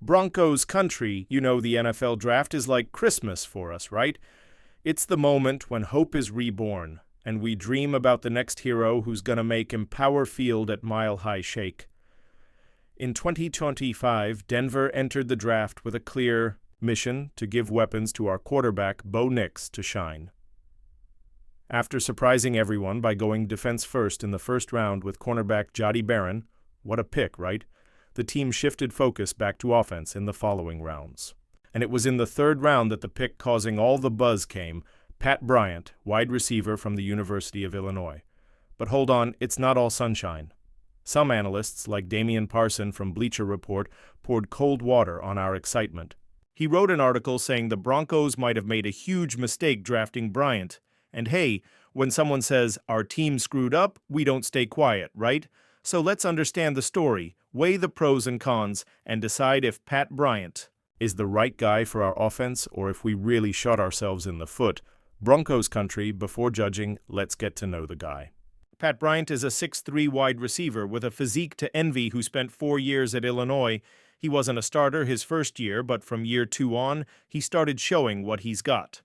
Broncos country, you know the NFL draft is like Christmas for us, right? It's the moment when hope is reborn, and we dream about the next hero who's gonna make Empower Field at Mile High shake. In 2025, Denver entered the draft with a clear mission to give weapons to our quarterback, Bo Nix, to shine. After surprising everyone by going defense first in the first round with cornerback Jody Barron, what a pick, right? The team shifted focus back to offense in the following rounds. And it was in the third round that the pick causing all the buzz came, Pat Bryant, wide receiver from the University of Illinois. But hold on, it's not all sunshine. Some analysts, like Damian Parson from Bleacher Report, poured cold water on our excitement. He wrote an article saying the Broncos might have made a huge mistake drafting Bryant. And hey, when someone says, our team screwed up, we don't stay quiet, right? So let's understand the story, weigh the pros and cons, and decide if Pat Bryant is the right guy for our offense or if we really shot ourselves in the foot. Broncos country, before judging, let's get to know the guy. Pat Bryant is a 6'3" wide receiver with a physique to envy who spent 4 years at Illinois. He wasn't a starter his first year, but from year 2 on, he started showing what he's got.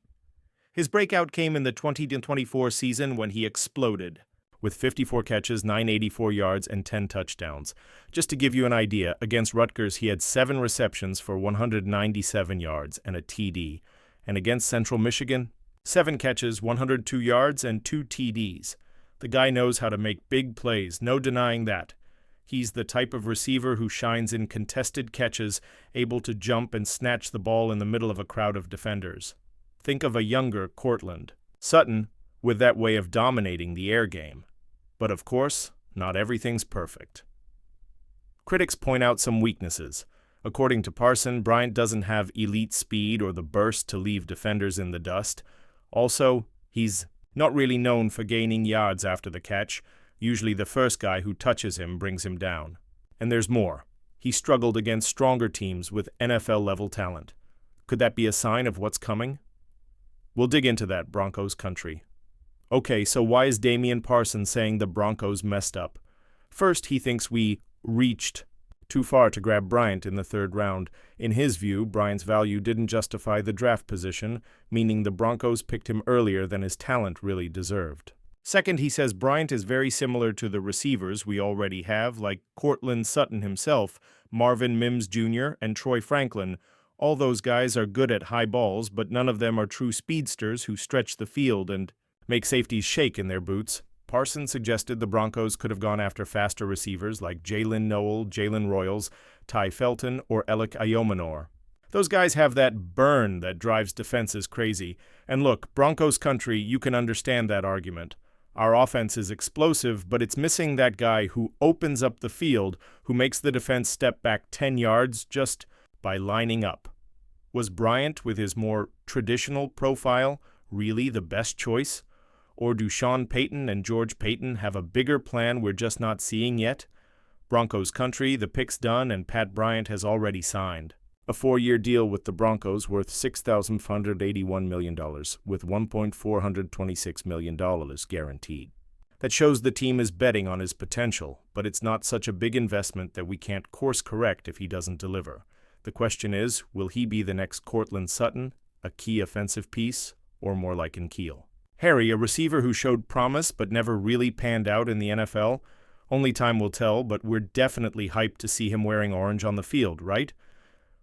His breakout came in the 2024 season when he exploded, with 54 catches, 984 yards, and 10 touchdowns. Just to give you an idea, against Rutgers he had 7 receptions for 197 yards and a TD. And against Central Michigan, 7 catches, 102 yards, and 2 TDs. The guy knows how to make big plays, no denying that. He's the type of receiver who shines in contested catches, able to jump and snatch the ball in the middle of a crowd of defenders. Think of a younger Cortland Sutton with that way of dominating the air game. But of course, not everything's perfect. Critics point out some weaknesses. According to Parson, Bryant doesn't have elite speed or the burst to leave defenders in the dust. Also, he's not really known for gaining yards after the catch. Usually the first guy who touches him brings him down. And there's more. He struggled against stronger teams with NFL-level talent. Could that be a sign of what's coming? We'll dig into that, Broncos country. Okay, so why is Damian Parson saying the Broncos messed up? First, he thinks we reached too far to grab Bryant in the third round. In his view, Bryant's value didn't justify the draft position, meaning the Broncos picked him earlier than his talent really deserved. Second, he says Bryant is very similar to the receivers we already have, like Courtland Sutton himself, Marvin Mims Jr., and Troy Franklin. All those guys are good at high balls, but none of them are true speedsters who stretch the field and make safeties shake in their boots. Parson suggested the Broncos could have gone after faster receivers like Jalen Noel, Jalen Royals, Ty Felton, or Alec Ayomanor. Those guys have that burn that drives defenses crazy. And look, Broncos country, you can understand that argument. Our offense is explosive, but it's missing that guy who opens up the field, who makes the defense step back 10 yards just by lining up. Was Bryant, with his more traditional profile, really the best choice? Or do Sean Payton and George Paton have a bigger plan we're just not seeing yet? Broncos country, the pick's done and Pat Bryant has already signed. A 4-year deal with the Broncos worth $6,581 million, with $1.426 million guaranteed. That shows the team is betting on his potential, but it's not such a big investment that we can't course correct if he doesn't deliver. The question is, will he be the next Courtland Sutton, a key offensive piece, or more like Keel? Harry, a receiver who showed promise but never really panned out in the NFL? Only time will tell, but we're definitely hyped to see him wearing orange on the field, right?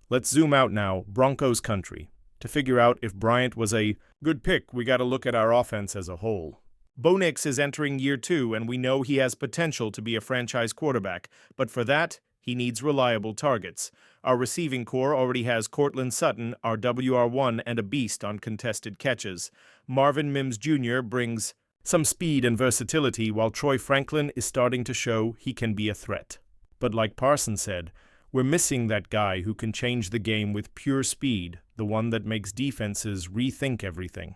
Let's zoom out now, Broncos country. To figure out if Bryant was a good pick, we gotta look at our offense as a whole. Bo Nix is entering year 2, and we know he has potential to be a franchise quarterback, but for that, he needs reliable targets. Our receiving core already has Courtland Sutton, our WR1, and a beast on contested catches. Marvin Mims Jr. brings some speed and versatility, while Troy Franklin is starting to show he can be a threat. But like Parson said, we're missing that guy who can change the game with pure speed, the one that makes defenses rethink everything.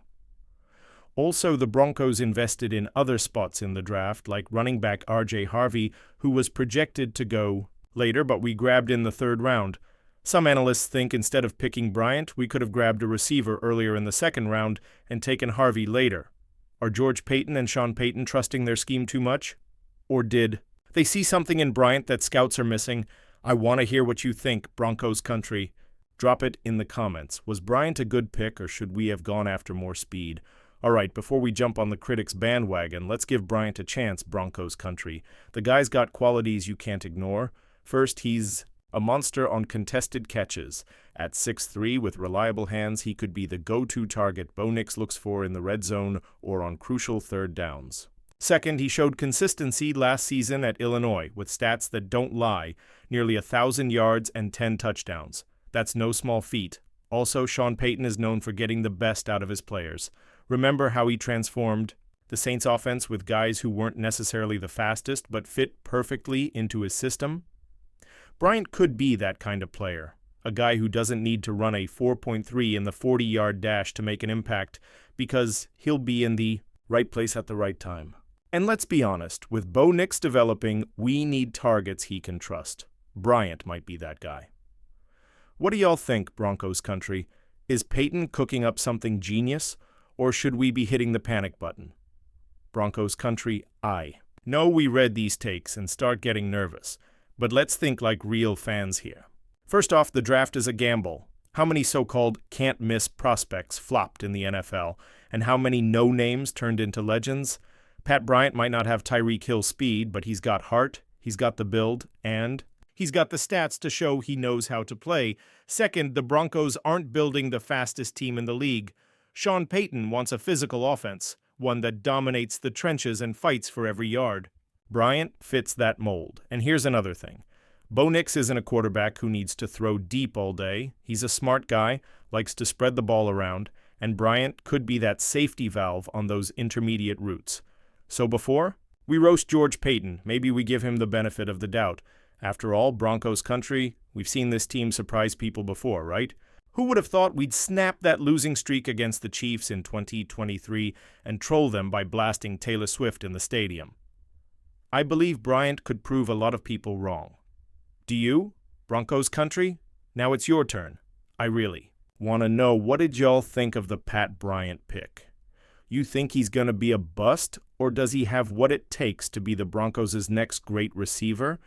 Also, the Broncos invested in other spots in the draft, like running back R.J. Harvey, who was projected to go later, but we grabbed in the third round. Some analysts think instead of picking Bryant, we could have grabbed a receiver earlier in the second round and taken Harvey later. Are George Paton and Sean Payton trusting their scheme too much? Or did they see something in Bryant that scouts are missing? I want to hear what you think, Broncos country. Drop it in the comments. Was Bryant a good pick, or should we have gone after more speed? All right, before we jump on the critics' bandwagon, let's give Bryant a chance, Broncos country. The guy's got qualities you can't ignore. First, he's a monster on contested catches. At 6'3", with reliable hands, he could be the go-to target Bo Nix looks for in the red zone or on crucial third downs. Second, he showed consistency last season at Illinois with stats that don't lie, nearly 1,000 yards and 10 touchdowns. That's no small feat. Also, Sean Payton is known for getting the best out of his players. Remember how he transformed the Saints offense with guys who weren't necessarily the fastest but fit perfectly into his system? Bryant could be that kind of player, a guy who doesn't need to run a 4.3 in the 40-yard dash to make an impact because he'll be in the right place at the right time. And let's be honest, with Bo Nix developing, we need targets he can trust. Bryant might be that guy. What do y'all think, Broncos country? Is Payton cooking up something genius, or should we be hitting the panic button? Broncos country, aye. No, we read these takes and start getting nervous, but let's think like real fans here. First off, the draft is a gamble. How many so-called can't-miss prospects flopped in the NFL, and how many no-names turned into legends? Pat Bryant might not have Tyreek Hill speed, but he's got heart, he's got the build, and he's got the stats to show he knows how to play. Second, the Broncos aren't building the fastest team in the league. Sean Payton wants a physical offense, one that dominates the trenches and fights for every yard. Bryant fits that mold. And here's another thing. Bo Nix isn't a quarterback who needs to throw deep all day. He's a smart guy, likes to spread the ball around, and Bryant could be that safety valve on those intermediate routes. So before we roast George Payton, maybe we give him the benefit of the doubt. After all, Broncos country, we've seen this team surprise people before, right? Who would have thought we'd snap that losing streak against the Chiefs in 2023 and troll them by blasting Taylor Swift in the stadium? I believe Bryant could prove a lot of people wrong. Do you, Broncos country? Now it's your turn. I really want to know, what did y'all think of the Pat Bryant pick? You think he's going to be a bust, or does he have what it takes to be the Broncos' next great receiver?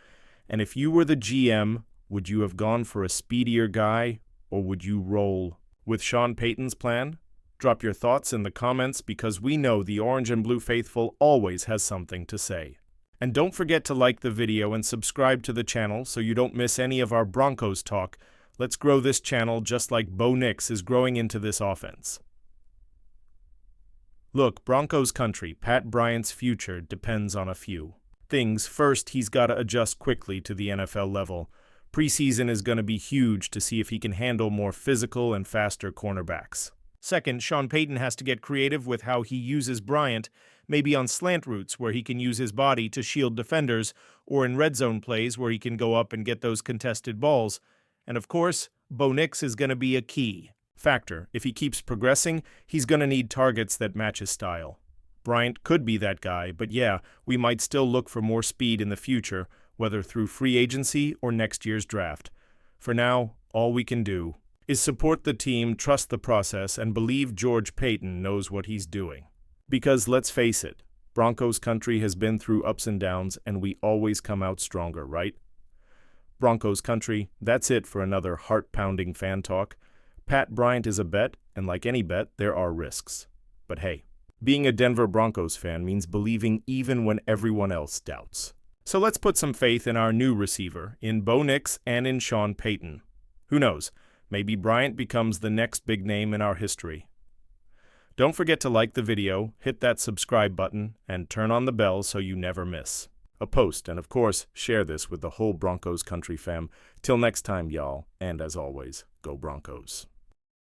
And if you were the GM, would you have gone for a speedier guy, or would you roll with Sean Payton's plan? Drop your thoughts in the comments, because we know the Orange and Blue faithful always has something to say. And don't forget to like the video and subscribe to the channel so you don't miss any of our Broncos talk. Let's grow this channel just like Bo Nix is growing into this offense. Look, Broncos country, Pat Bryant's future depends on a few things. First, he's got to adjust quickly to the NFL level. Preseason is going to be huge to see if he can handle more physical and faster cornerbacks. Second, Sean Payton has to get creative with how he uses Bryant, maybe on slant routes where he can use his body to shield defenders, or in red zone plays where he can go up and get those contested balls. And of course, Bo Nix is going to be a key factor. If he keeps progressing, he's going to need targets that match his style. Bryant could be that guy, but yeah, we might still look for more speed in the future, whether through free agency or next year's draft. For now, all we can do is support the team, trust the process, and believe George Payton knows what he's doing. Because let's face it, Broncos country has been through ups and downs, and we always come out stronger, right? Broncos country, that's it for another heart-pounding fan talk. Pat Bryant is a bet, and like any bet, there are risks. But hey, being a Denver Broncos fan means believing even when everyone else doubts. So let's put some faith in our new receiver, in Bo Nix and in Sean Payton. Who knows, maybe Bryant becomes the next big name in our history. Don't forget to like the video, hit that subscribe button, and turn on the bell so you never miss a post. And of course, share this with the whole Broncos country fam. Till next time, y'all, and as always, go Broncos.